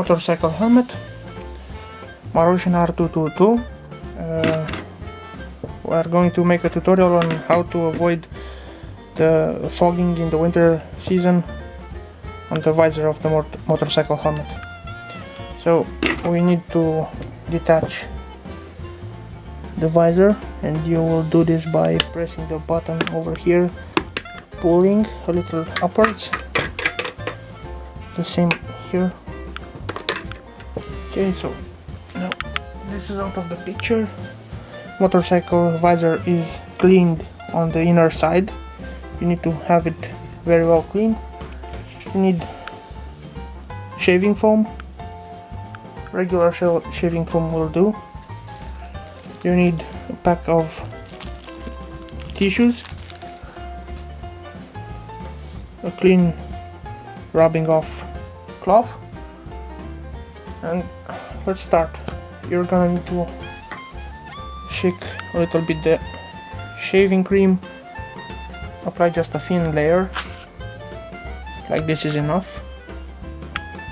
motorcycle helmet, Marussian R222. We are going to make a tutorial on how to avoid the fogging in the winter season on the visor of the motorcycle helmet. So we need to detach the visor, and you will do this by pressing the button over here, pulling a little upwards, the same here. Okay, so now this is out of the picture. Motorcycle visor is cleaned on the inner side. You need to have it very well cleaned. You need shaving foam. Regular shaving foam will do. You need a pack of tissues, a clean rubbing off cloth, and let's start. You're gonna need to shake a little bit the shaving cream. Apply just a thin layer, like this is enough.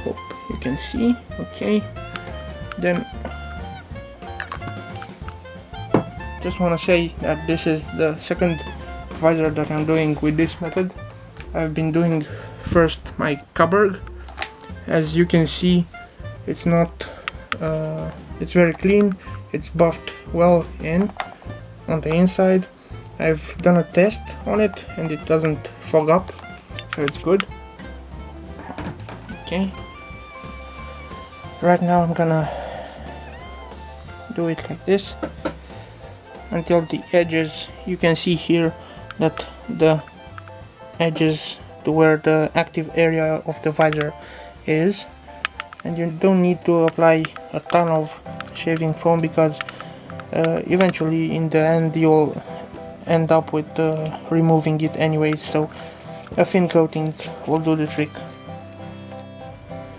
Hope you can see. Okay, then just want to say that this is the second visor that I'm doing with this method. I've been doing first my Kaberg. As you can see, it's not it's very clean. It's buffed well in on the inside. I've done a test on it and it doesn't fog up, so it's good. Okay, right now I'm gonna do it like this until the edges. You can see here that the edges to where the active area of the visor is, and you don't need to apply a ton of shaving foam because eventually in the end you'll end up with removing it anyways, so a thin coating will do the trick.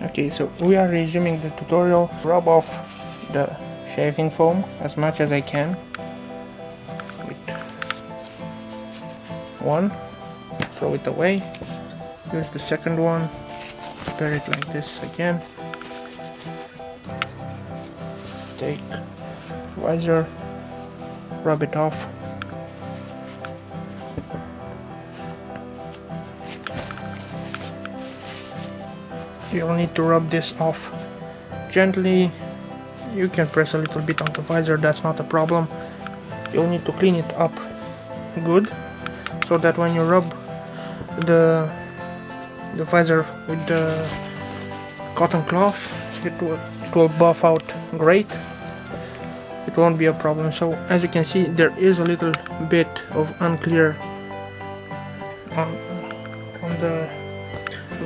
Okay, so we are resuming the tutorial. Rub off the shaving foam as much as I can with one, throw it away, use the second one, prepare it like this again, take visor, rub it off, you'll need to rub this off gently. You can press a little bit on the visor, that's not a problem. You'll need to clean it up good so that when you rub the visor with the cotton cloth, it will buff out great. It won't be a problem. So as you can see, there is a little bit of unclear on the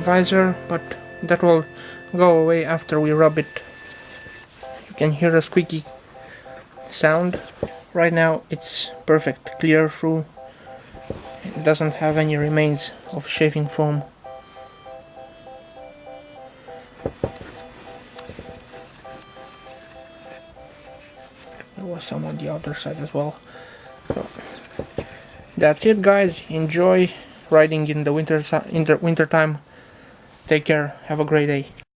visor, but that will go away after we rub it. You can hear a squeaky sound. Right now it's perfect, clear through. It doesn't have any remains of shaving foam. There was some on the other side as well. So that's it, guys. Enjoy riding in the winter time. Take care. Have a great day.